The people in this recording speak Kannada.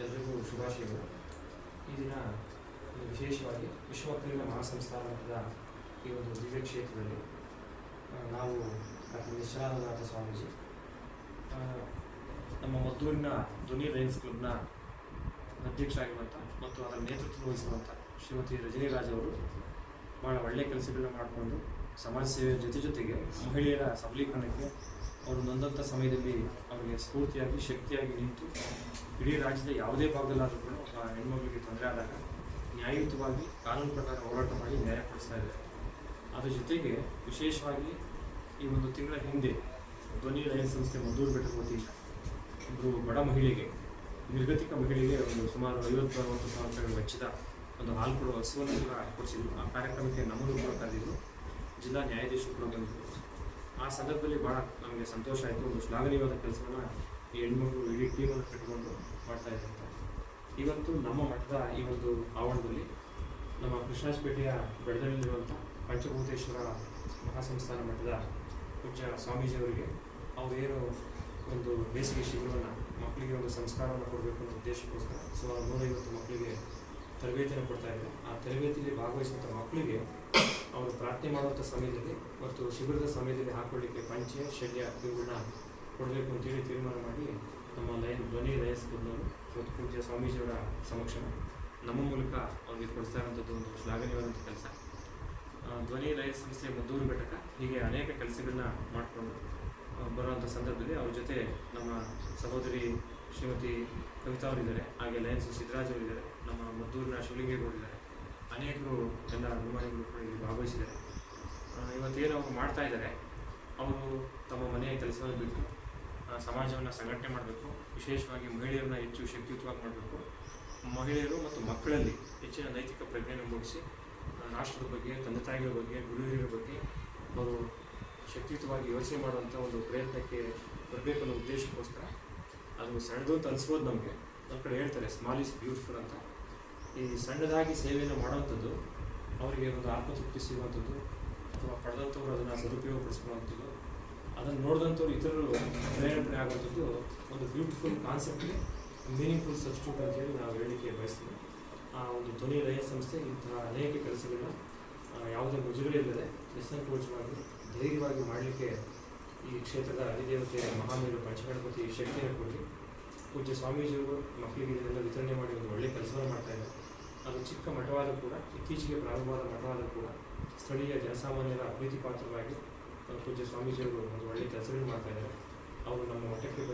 ಎಲ್ರಿಗೂ ಶುಭಾಶಯಗಳು. ಈ ದಿನ ವಿಶೇಷವಾಗಿ ವಿಶ್ವಕ್ರೀಡಾ ಮಹಾಸಂಸ್ಥಾನ ಮಟ್ಟದ ಈ ಒಂದು ದಿವ್ಯ ಕ್ಷೇತ್ರದಲ್ಲಿ ನಾವು ಡಾಕ್ಟರ್ ನಿಶ್ಚಲಾನಂದನಾಥ ಸ್ವಾಮೀಜಿ, ನಮ್ಮ ಮದ್ದೂರಿನ ಧ್ವನಿ ಲಯನ್ಸ್ ಕ್ಲಬ್ನ ಅಧ್ಯಕ್ಷರಾಗಿರುವಂಥ ಮತ್ತು ಅದರ ನೇತೃತ್ವ ವಹಿಸುವಂಥ ಶ್ರೀಮತಿ ರಜನಿರಾಜ್ ಅವರು ಭಾಳ ಒಳ್ಳೆಯ ಕೆಲಸಗಳನ್ನ ಮಾಡಿಕೊಂಡು ಸಮಾಜ ಸೇವೆಯ ಜೊತೆಗೆ ಮಹಿಳೆಯರ ಸಬಲೀಕರಣಕ್ಕೆ ಅವರು ನೊಂದಂಥ ಸಮಯದಲ್ಲಿ ಅವರಿಗೆ ಸ್ಫೂರ್ತಿಯಾಗಿ ಶಕ್ತಿಯಾಗಿ ನಿಂತು ಇಡೀ ರಾಜ್ಯದ ಯಾವುದೇ ಭಾಗದಲ್ಲಾದರೂ ಕೂಡ ಒಬ್ಬ ಹೆಣ್ಮಗಳಿಗೆ ತೊಂದರೆ ಆದಾಗ ನ್ಯಾಯಯುತವಾಗಿ ಕಾನೂನು ಪ್ರಕಾರ ಹೋರಾಟ ಮಾಡಿ ನ್ಯಾಯ ಕೊಡಿಸ್ತಾ ಇದ್ದಾರೆ. ಅದರ ಜೊತೆಗೆ ವಿಶೇಷವಾಗಿ ಈ ಒಂದು ತಿಂಗಳ ಹಿಂದೆ ಧ್ವನಿ ಲಯನ್ಸ್ ಸಂಸ್ಥೆ ಮದ್ದೂರು ಬೆಟ್ಟದ ವತಿಯಿಂದ ಒಬ್ಬರು ಬಡ ಮಹಿಳೆಗೆ, ನಿರ್ಗತಿಕ ಮಹಿಳೆಗೆ ಒಂದು ಸುಮಾರು 50-60 ಸಾವಿರ ರೂಪಾಯಿಗಳ ವೆಚ್ಚದ ಒಂದು ಹಾಲು ಕೊಡುವ ಹಸುವನ್ನು ಕೂಡ ಕೊಡಿಸಿದ್ರು. ಆ ಕಾರ್ಯಕ್ರಮಕ್ಕೆ ನಮ್ಮನ್ನು ಕೂಡ ಕರೆದಿದ್ರು, ಜಿಲ್ಲಾ ನ್ಯಾಯಾಧೀಶರು ಕೂಡ ಬಂದಿದ್ದರು. ಆ ಸಂದರ್ಭದಲ್ಲಿ ಭಾಳ ನಮಗೆ ಸಂತೋಷ ಆಯಿತು. ಒಂದು ಶ್ಲಾಘನೀಯವಾದ ಕೆಲಸವನ್ನು ಈ ಹೆಣ್ಮಕ್ಳು ಇಡೀ ಟೀಮನ್ನು ಕಟ್ಟಿಕೊಂಡು ಮಾಡ್ತಾ ಇದ್ದಂಥ ಇವತ್ತು ನಮ್ಮ ಮಠದ ಈ ಒಂದು ಆವರಣದಲ್ಲಿ ನಮ್ಮ ಕೃಷ್ಣಾಜಪೇಟೆಯ ಬೆಳದಲ್ಲಿರುವಂಥ ಪಂಚಭೂತೇಶ್ವರ ಮಹಾಸಂಸ್ಥಾನ ಮಠದ ಪೂಜ್ಯ ಸ್ವಾಮೀಜಿಯವರಿಗೆ ಅವರೇನು ಒಂದು ಬೇಸಿಗೆ ಶಿಬಿರವನ್ನು ಮಕ್ಕಳಿಗೆ ಒಂದು ಸಂಸ್ಕಾರವನ್ನು ಕೊಡಬೇಕು ಅನ್ನೋ ಉದ್ದೇಶಕ್ಕೋಸ್ಕರ ಸುಮಾರು 150 ಮಕ್ಕಳಿಗೆ ತರಬೇತಿಯನ್ನು ಕೊಡ್ತಾ ಇದ್ದಾರೆ. ಆ ತರಬೇತಿಯಲ್ಲಿ ಭಾಗವಹಿಸುವಂಥ ಮಕ್ಕಳಿಗೆ ಅವರು ಪ್ರಾರ್ಥನೆ ಮಾಡುವಂಥ ಸಮಯದಲ್ಲಿ ಮತ್ತು ಶಿಬಿರದ ಸಮಯದಲ್ಲಿ ಹಾಕೊಳ್ಳಿಕ್ಕೆ ಪಂಚೆ ಶಲ್ಯ ಇವುಗಳನ್ನ ಕೊಡಬೇಕು ಅಂತೇಳಿ ತೀರ್ಮಾನ ಮಾಡಿ ನಮ್ಮ ಧ್ವನಿ ಲಯನ್ಸ್ ಕ್ಲಬ್ನವರು ಮತ್ತು ಪೂಜ್ಯ ಸ್ವಾಮೀಜಿಯವರ ಸಮಕ್ಷ ನಮ್ಮ ಮೂಲಕ ಅವ್ರಿಗೆ ಕೊಡಿಸ್ತಾ ಇರೋಂಥದ್ದು ಒಂದು ಶ್ಲಾಘನೀಯವಾದಂಥ ಕೆಲಸ. ಧ್ವನಿ ಲಯನ್ಸ್ ಸಂಸ್ಥೆ ಮದ್ದೂರು ಘಟಕ ಹೀಗೆ ಅನೇಕ ಕೆಲಸಗಳನ್ನ ಮಾಡಿಕೊಂಡು ಬರುವಂಥ ಸಂದರ್ಭದಲ್ಲಿ ಅವ್ರ ಜೊತೆ ನಮ್ಮ ಸಹೋದರಿ ಶ್ರೀಮತಿ ಕವಿತಾ ಅವರಿದ್ದಾರೆ, ಹಾಗೆ ಲಯನ್ಸ್ ಸಿದ್ದರಾಜ್ ಅವರಿದ್ದಾರೆ, ನಮ್ಮ ಮದ್ದೂರಿನ ಶಿವಲಿಂಗೇಗೌಡರಿದ್ದಾರೆ, ಅನೇಕರು ಎಲ್ಲ ಅಭಿಮಾನಿಗಳು ಕೂಡ ಇಲ್ಲಿ ಭಾಗವಹಿಸಿದ್ದಾರೆ. ಇವತ್ತೇನು ಅವರು ಮಾಡ್ತಾ ಇದ್ದಾರೆ, ಅವರು ತಮ್ಮ ಮನೆಯ ಕೆಲಸವನ್ನು ಬಿಟ್ಟು ಸಮಾಜವನ್ನು ಸಂಘಟನೆ ಮಾಡಬೇಕು, ವಿಶೇಷವಾಗಿ ಮಹಿಳೆಯರನ್ನ ಹೆಚ್ಚು ಶಕ್ತಿಯುತವಾಗಿ ಮಾಡಬೇಕು, ಮಹಿಳೆಯರು ಮತ್ತು ಮಕ್ಕಳಲ್ಲಿ ಹೆಚ್ಚಿನ ನೈತಿಕ ಪ್ರಜ್ಞೆಯನ್ನು ಮೂಡಿಸಿ ರಾಷ್ಟ್ರದ ಬಗ್ಗೆ, ತಂದೆ ತಾಯಿಗಳ ಬಗ್ಗೆ, ಗುರು ಹಿರಿಯರ ಬಗ್ಗೆ ಅವರು ಶಕ್ತಿಯುತವಾಗಿ ಯೋಚನೆ ಮಾಡುವಂಥ ಒಂದು ಪ್ರಯತ್ನಕ್ಕೆ ಬರಬೇಕು ಅನ್ನೋ ಉದ್ದೇಶಕ್ಕೋಸ್ಕರ. ಅದು ಸಣ್ಣದು ಅಂತ ಅನಿಸ್ಬೋದು ನಮಗೆ, ನಮ್ಮ ಕಡೆ ಹೇಳ್ತಾರೆ ಸ್ಮಾಲ್ ಈಸ್ ಬ್ಯೂಟಿಫುಲ್ ಅಂತ. ಈ ಸಣ್ಣದಾಗಿ ಸೇವೆಯನ್ನು ಮಾಡುವಂಥದ್ದು ಅವರಿಗೆ ಒಂದು ಆತ್ಮತೃಪ್ತಿ ಸಿಗುವಂಥದ್ದು, ಅಥವಾ ಪಡೆದಂಥವ್ರು ಅದನ್ನು ಸದುಪಯೋಗಪಡಿಸ್ಕೊಳ್ಳುವಂಥದ್ದು, ಅದನ್ನು ನೋಡಿದಂಥವ್ರು ಇತರರು ಪ್ರೇರಣೆ ಆಗುವಂಥದ್ದು ಒಂದು ಬ್ಯೂಟಿಫುಲ್ ಕಾನ್ಸೆಪ್ಟ್ಗೆ ಮೀನಿಂಗ್ಫುಲ್ ಸಬ್ಸ್ಟಿಟ್ಯೂಟ್ ಅಂತೇಳಿ ನಾವು ಹೇಳಲಿಕ್ಕೆ ಬಯಸ್ತೀವಿ. ಆ ಒಂದು ಧ್ವನಿ ಲಯನ್ಸ್ ಸಂಸ್ಥೆ ಇಂತಹ ಅನೇಕ ಕೆಲಸಗಳನ್ನ ಯಾವುದೇ ಮುಜುಗರ ಇಲ್ಲದೆ ನಿಸ್ಸಂಕೋಚವಾಗಿ ಧೈರ್ಯವಾಗಿ ಮಾಡಲಿಕ್ಕೆ ಈ ಕ್ಷೇತ್ರದ ಅಧಿದೇವತೆ ಮಹಾಮೇರು ಪಂಚಗಣಪತಿ ಶಕ್ತಿಯನ್ನು ಕೊಡಿ. ಪೂಜ್ಯ ಸ್ವಾಮೀಜಿಯವರು ಮಕ್ಕಳಿಗೆ ಇದನ್ನೆಲ್ಲ ವಿತರಣೆ ಮಾಡಿ ಒಂದು ಒಳ್ಳೆಯ ಕೆಲಸವನ್ನು ಮಾಡ್ತಾಯಿದ್ದಾರೆ. ಅದು ಚಿಕ್ಕ ಮಠವಾದ ಕೂಡ, ಇತ್ತೀಚೆಗೆ ಪ್ರಾರಂಭವಾದ ಮಠವಾದ ಕೂಡ ಸ್ಥಳೀಯ ಜನಸಾಮಾನ್ಯರ ಪ್ರೀತಿ ಪಾತ್ರವಾಗಿ ಪೂಜ್ಯ ಸ್ವಾಮೀಜಿಯವರು ಒಂದು ಒಳ್ಳೆಯ ಕೆಲಸಗಳನ್ನು ಮಾಡ್ತಾಯಿದ್ದಾರೆ. ಅವರು ನಮ್ಮ ಮಠಕ್ಕೆ